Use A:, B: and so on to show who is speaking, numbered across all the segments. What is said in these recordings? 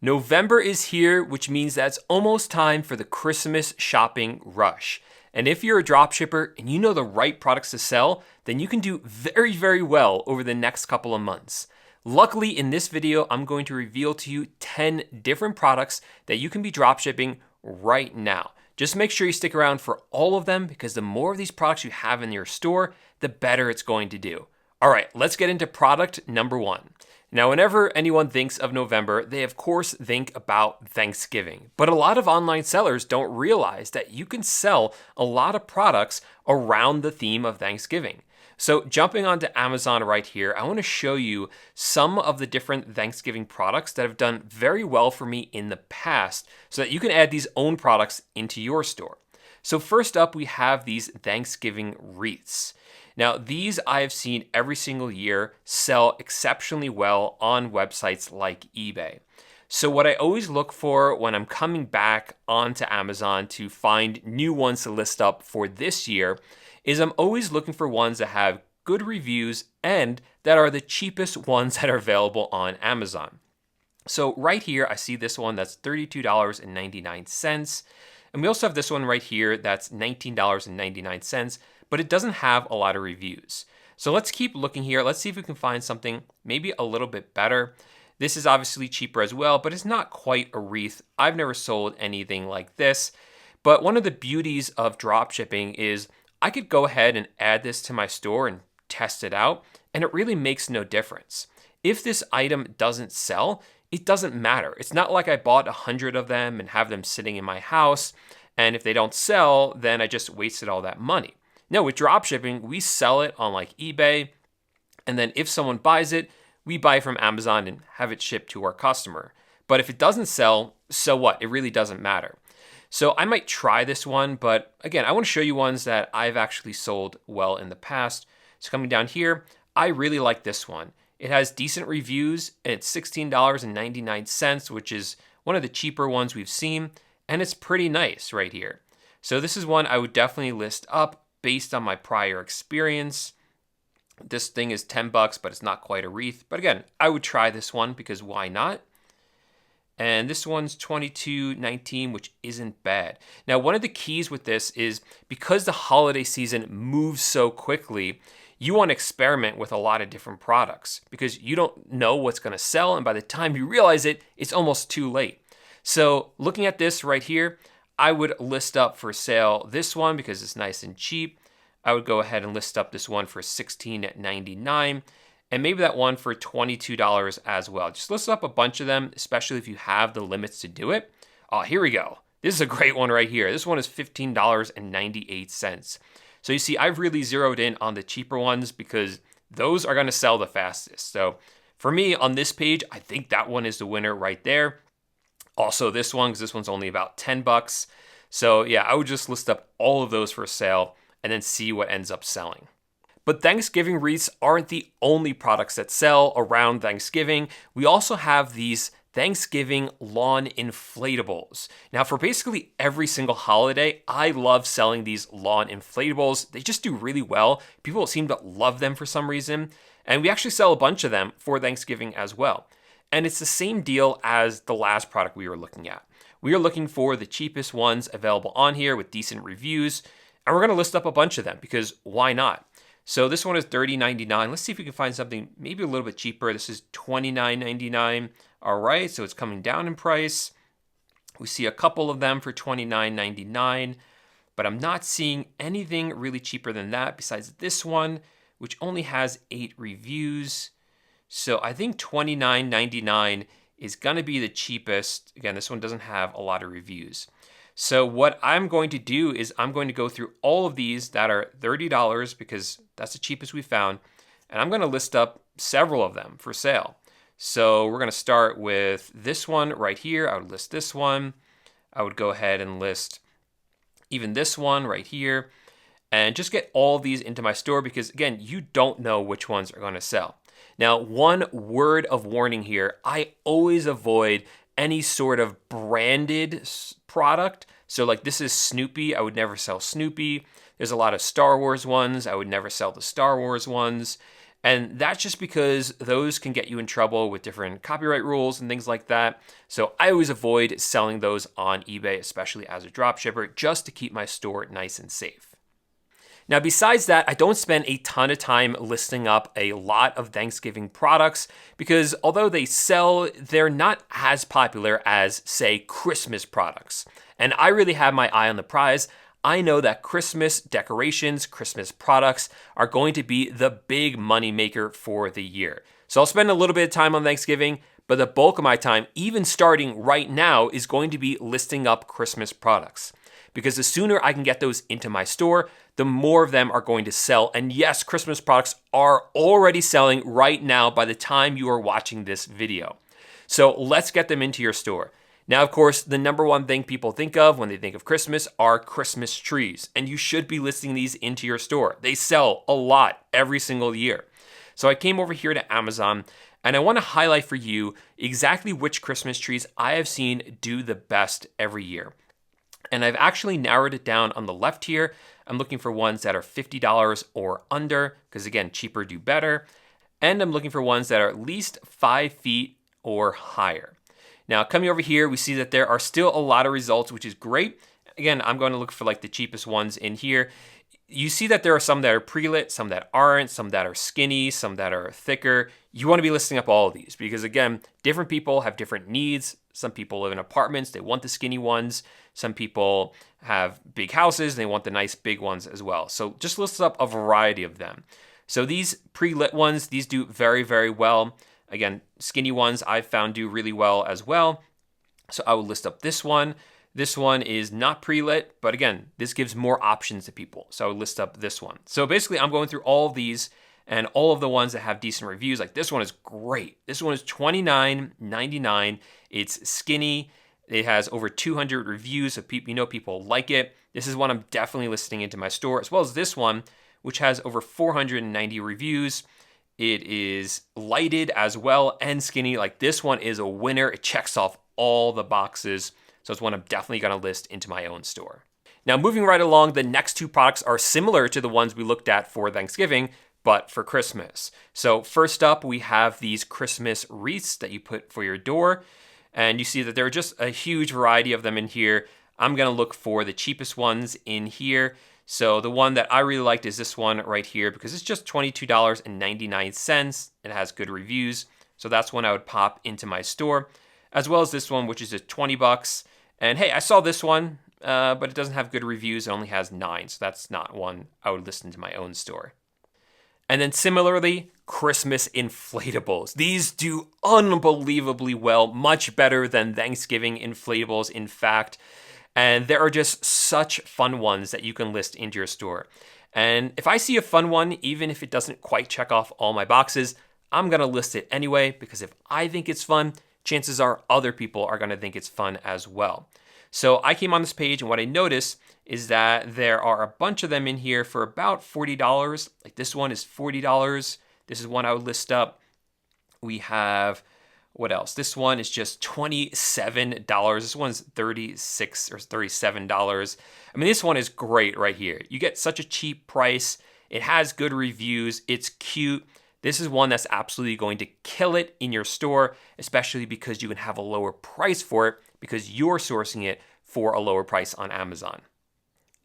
A: November is here, which means that it's almost time for the Christmas shopping rush. And if you're a dropshipper and you know the right products to sell, then you can do very, very well over the next couple of months. Luckily, in this video, I'm going to reveal to you 10 different products that you can be dropshipping right now. Just make sure you stick around for all of them because the more of these products you have in your store, the better it's going to do. All right, let's get into product number one. Now, whenever anyone thinks of November, they of course think about Thanksgiving. But a lot of online sellers don't realize that you can sell a lot of products around the theme of Thanksgiving. So jumping onto Amazon right here, I want to show you some of the different Thanksgiving products that have done very well for me in the past so that you can add these own products into your store. So first up, we have these Thanksgiving wreaths. Now, these I have seen every single year sell exceptionally well on websites like eBay. So what I always look for when I'm coming back onto Amazon to find new ones to list up for this year is I'm always looking for ones that have good reviews and that are the cheapest ones that are available on Amazon. So right here, I see this one that's $32.99. And we also have this one right here that's $19.99, but it doesn't have a lot of reviews. So let's keep looking here. Let's see if we can find something maybe a little bit better. This is obviously cheaper as well, but it's not quite a wreath. I've never sold anything like this. But one of the beauties of dropshipping is I could go ahead and add this to my store and test it out, and it really makes no difference. If this item doesn't sell, it doesn't matter. It's not like I bought 100 of them and have them sitting in my house, and if they don't sell, then I just wasted all that money. No, with dropshipping, we sell it on like eBay, and then if someone buys it, we buy from Amazon and have it shipped to our customer. But if it doesn't sell, so what? It really doesn't matter. So I might try this one, but again, I want to show you ones that I've actually sold well in the past. So coming down here, I really like this one. It has decent reviews, and it's $16.99, which is one of the cheaper ones we've seen, and it's pretty nice right here. So this is one I would definitely list up based on my prior experience. This thing is 10 bucks, but it's not quite a wreath. But again, I would try this one because why not? And this one's $22.19, which isn't bad. Now, one of the keys with this is because the holiday season moves so quickly, you want to experiment with a lot of different products because you don't know what's going to sell. And by the time you realize it, it's almost too late. So looking at this right here, I would list up for sale this one because it's nice and cheap. I would go ahead and list up this one for $16.99 and maybe that one for $22 as well. Just list up a bunch of them, especially if you have the limits to do it. Oh, here we go. This is a great one right here. This one is $15.98. So you see, I've really zeroed in on the cheaper ones because those are going to sell the fastest. So for me on this page, I think that one is the winner right there. Also this one, because this one's only about 10 bucks. So yeah, I would just list up all of those for sale and then see what ends up selling. But Thanksgiving wreaths aren't the only products that sell around Thanksgiving. We also have these Thanksgiving lawn inflatables. Now for basically every single holiday, I love selling these lawn inflatables. They just do really well. People seem to love them for some reason. And we actually sell a bunch of them for Thanksgiving as well. And it's the same deal as the last product we were looking at. We are looking for the cheapest ones available on here with decent reviews. And we're going to list up a bunch of them because why not? So this one is $30.99. Let's see if we can find something maybe a little bit cheaper. This is $29.99. All right, so it's coming down in price. We see a couple of them for $29.99, but I'm not seeing anything really cheaper than that besides this one, which only has 8 reviews. So I think $29.99 is going to be the cheapest. Again, this one doesn't have a lot of reviews. So what I'm going to do is I'm going to go through all of these that are $30 because that's the cheapest we found. And I'm going to list up several of them for sale. So we're going to start with this one right here. I would list this one. I would go ahead and list even this one right here and just get all of these into my store because again, you don't know which ones are going to sell. Now, one word of warning here, I always avoid any sort of branded product. So like this is Snoopy, I would never sell Snoopy. There's a lot of Star Wars ones, I would never sell the Star Wars ones. And that's just because those can get you in trouble with different copyright rules and things like that. So I always avoid selling those on eBay, especially as a dropshipper, just to keep my store nice and safe. Now, besides that, I don't spend a ton of time listing up a lot of Thanksgiving products because although they sell, they're not as popular as, say, Christmas products. And I really have my eye on the prize. I know that Christmas decorations, Christmas products are going to be the big money maker for the year. So I'll spend a little bit of time on Thanksgiving, but the bulk of my time, even starting right now, is going to be listing up Christmas products. Because the sooner I can get those into my store, the more of them are going to sell. And yes, Christmas products are already selling right now by the time you are watching this video. So let's get them into your store. Now, of course, the number one thing people think of when they think of Christmas are Christmas trees. And you should be listing these into your store. They sell a lot every single year. So I came over here to Amazon and I want to highlight for you exactly which Christmas trees I have seen do the best every year. And I've actually narrowed it down on the left here. I'm looking for ones that are $50 or under, because again, cheaper do better. And I'm looking for ones that are at least 5 feet or higher. Now, coming over here, we see that there are still a lot of results, which is great. Again, I'm going to look for like the cheapest ones in here. You see that there are some that are pre-lit, some that aren't, some that are skinny, some that are thicker. You want to be listing up all of these because again, different people have different needs. Some people live in apartments, they want the skinny ones. Some people have big houses, they want the nice big ones as well. So just list up a variety of them. So these pre-lit ones, these do very, very well. Again, skinny ones I've found do really well as well. So I will list up this one. This one is not pre-lit, but again, this gives more options to people. So I would list up this one. So basically I'm going through all of these and all of the ones that have decent reviews. Like this one is great. This one is $29.99. It's skinny. It has over 200 reviews, so people like it. This is one I'm definitely listing into my store, as well as this one, which has over 490 reviews. It is lighted as well and skinny. Like this one is a winner. It checks off all the boxes. So it's one I'm definitely going to list into my own store. Now, moving right along, the next two products are similar to the ones we looked at for Thanksgiving, but for Christmas. So first up, we have these Christmas wreaths that you put for your door. And you see that there are just a huge variety of them in here. I'm going to look for the cheapest ones in here. So the one that I really liked is this one right here because it's just $22.99. It has good reviews. So that's one I would pop into my store, as well as this one, which is just 20 bucks. And hey, I saw this one, but it doesn't have good reviews. It only has 9. So that's not one I would list into my own store. And then similarly, Christmas inflatables. These do unbelievably well, much better than Thanksgiving inflatables, in fact. And there are just such fun ones that you can list into your store. And if I see a fun one, even if it doesn't quite check off all my boxes, I'm going to list it anyway, because if I think it's fun, chances are other people are going to think it's fun as well. So I came on this page and what I noticed is that there are a bunch of them in here for about $40. Like this one is $40. This is one I would list up. We have, what else? This one is just $27. This one's $36 or $37. I mean, this one is great right here. You get such a cheap price. It has good reviews. It's cute. This is one that's absolutely going to kill it in your store, especially because you can have a lower price for it because you're sourcing it for a lower price on Amazon.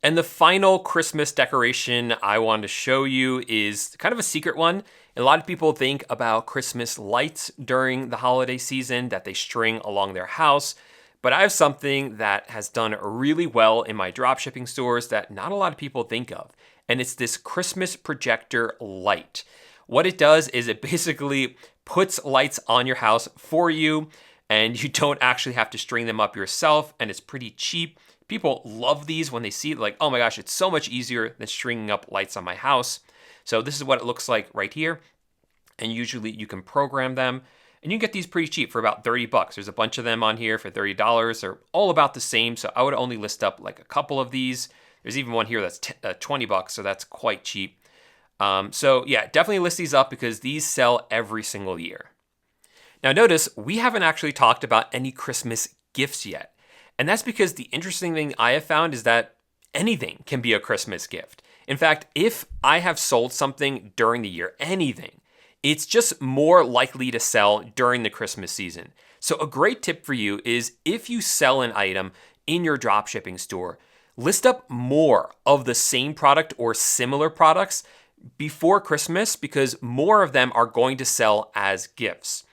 A: And the final Christmas decoration I want to show you is kind of a secret one. A lot of people think about Christmas lights during the holiday season that they string along their house, but I have something that has done really well in my dropshipping stores that not a lot of people think of, and it's this Christmas projector light. What it does is it basically puts lights on your house for you, and you don't actually have to string them up yourself, and it's pretty cheap. People love these when they see it, like, oh my gosh, it's so much easier than stringing up lights on my house. So this is what it looks like right here. And usually you can program them and you can get these pretty cheap for about 30 bucks. There's a bunch of them on here for $30. They're all about the same. So I would only list up like a couple of these. There's even one here that's 20 bucks. So that's quite cheap. So yeah, definitely list these up because these sell every single year. Now notice we haven't actually talked about any Christmas gifts yet. And that's because the interesting thing I have found is that anything can be a Christmas gift. In fact, if I have sold something during the year, anything, it's just more likely to sell during the Christmas season. So a great tip for you is if you sell an item in your dropshipping store, list up more of the same product or similar products before Christmas because more of them are going to sell as gifts.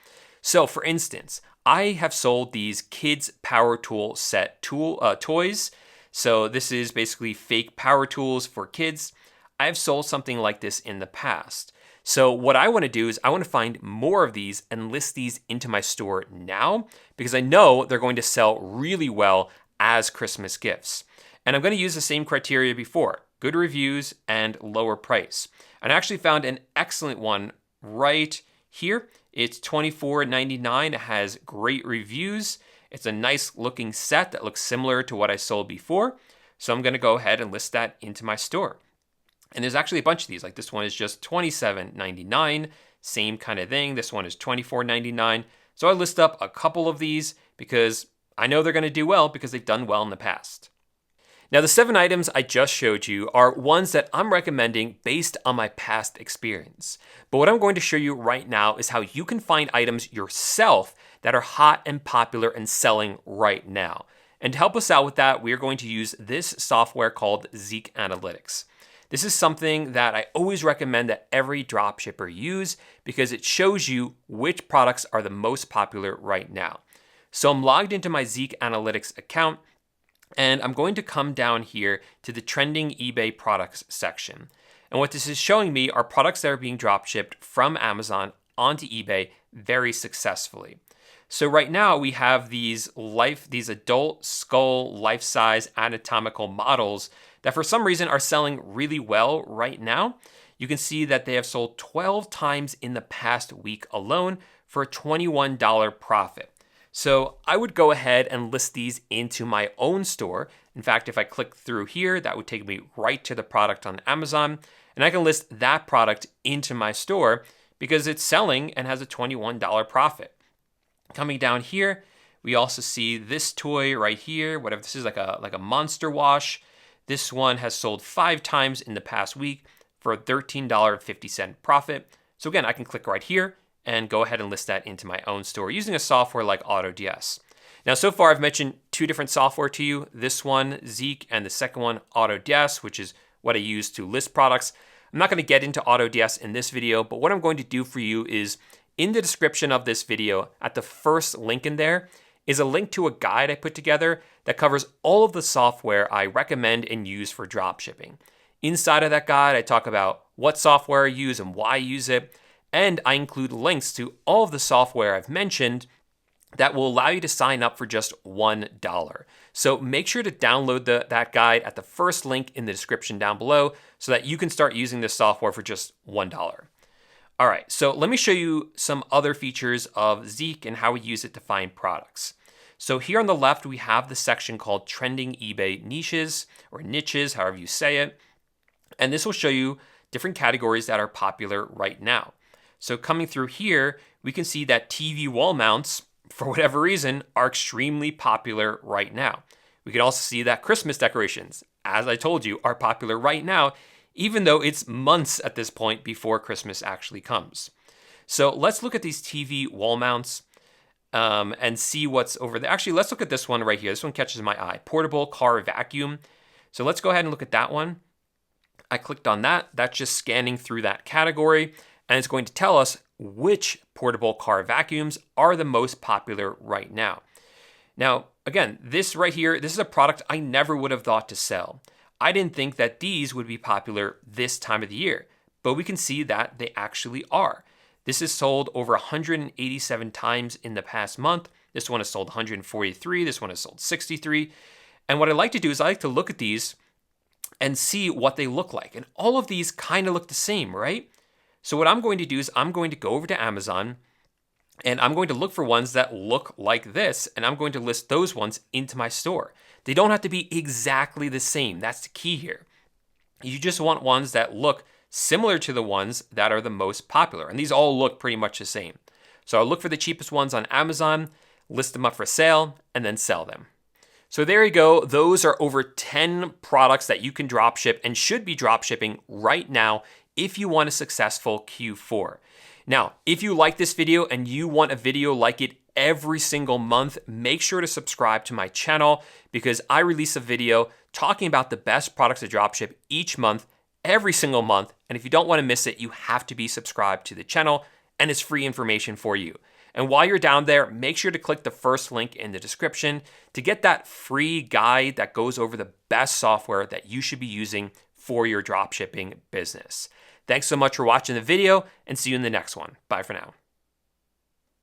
A: So for instance, I have sold these kids power tool set toys. So this is basically fake power tools for kids. I've sold something like this in the past. So what I want to do is I want to find more of these and list these into my store now because I know they're going to sell really well as Christmas gifts. And I'm going to use the same criteria before, good reviews and lower price. And I actually found an excellent one right here. It's $24.99. It has great reviews. It's a nice looking set that looks similar to what I sold before. So I'm going to go ahead and list that into my store. And there's actually a bunch of these. Like this one is just $27.99. Same kind of thing. This one is $24.99. So I list up a couple of these because I know they're going to do well because they've done well in the past. Now, the 7 items I just showed you are ones that I'm recommending based on my past experience. But what I'm going to show you right now is how you can find items yourself that are hot and popular and selling right now. And to help us out with that, we are going to use this software called Zeek Analytics. This is something that I always recommend that every dropshipper use because it shows you which products are the most popular right now. So I'm logged into my Zeek Analytics account. And I'm going to come down here to the trending eBay products section. And what this is showing me are products that are being dropshipped from Amazon onto eBay very successfully. So right now we have these adult skull life-size anatomical models that for some reason are selling really well right now. You can see that they have sold 12 times in the past week alone for a $21 profit. So I would go ahead and list these into my own store. In fact, if I click through here, that would take me right to the product on Amazon. And I can list that product into my store because it's selling and has a $21 profit. Coming down here, we also see this toy right here. Whatever this is, like a monster wash. This one has sold 5 times in the past week for a $13.50 profit. So again, I can click right here and go ahead and list that into my own store using a software like AutoDS. Now, so far I've mentioned 2 different software to you. This one, Zeek, and the second one, AutoDS, which is what I use to list products. I'm not going to get into AutoDS in this video, but what I'm going to do for you is in the description of this video, at the first link in there, is a link to a guide I put together that covers all of the software I recommend and use for dropshipping. Inside of that guide, I talk about what software I use and why I use it. And I include links to all of the software I've mentioned that will allow you to sign up for just $1. So make sure to download that guide at the first link in the description down below so that you can start using this software for just $1. All right, so let me show you some other features of Zeek and how we use it to find products. So here on the left, we have the section called Trending eBay Niches or Niches, however you say it. And this will show you different categories that are popular right now. So coming through here, we can see that TV wall mounts, for whatever reason, are extremely popular right now. We can also see that Christmas decorations, as I told you, are popular right now, even though it's months at this point before Christmas actually comes. So let's look at these TV wall mounts and see what's over there. Actually, let's look at this one right here. This one catches my eye. Portable car vacuum. So let's go ahead and look at that one. I clicked on that. That's just scanning through that category. And it's going to tell us which portable car vacuums are the most popular right now. Now, again, this right here, this is a product I never would have thought to sell. I didn't think that these would be popular this time of the year, but we can see that they actually are. This is sold over 187 times in the past month. This one has sold 143. This one has sold 63. And what I like to do is I like to look at these and see what they look like. And all of these kind of look the same, right? So what I'm going to do is I'm going to go over to Amazon and I'm going to look for ones that look like this, and I'm going to list those ones into my store. They don't have to be exactly the same. That's the key here. You just want ones that look similar to the ones that are the most popular. And these all look pretty much the same. So I'll look for the cheapest ones on Amazon, list them up for sale, and then sell them. So there you go. Those are over 10 products that you can drop ship and should be drop shipping right now if you want a successful Q4. Now, if you like this video and you want a video like it every single month, make sure to subscribe to my channel because I release a video talking about the best products to dropship each month, every single month. And if you don't want to miss it, you have to be subscribed to the channel and it's free information for you. And while you're down there, make sure to click the first link in the description to get that free guide that goes over the best software that you should be using for your dropshipping business. Thanks so much for watching the video and see you in the next one. Bye for now.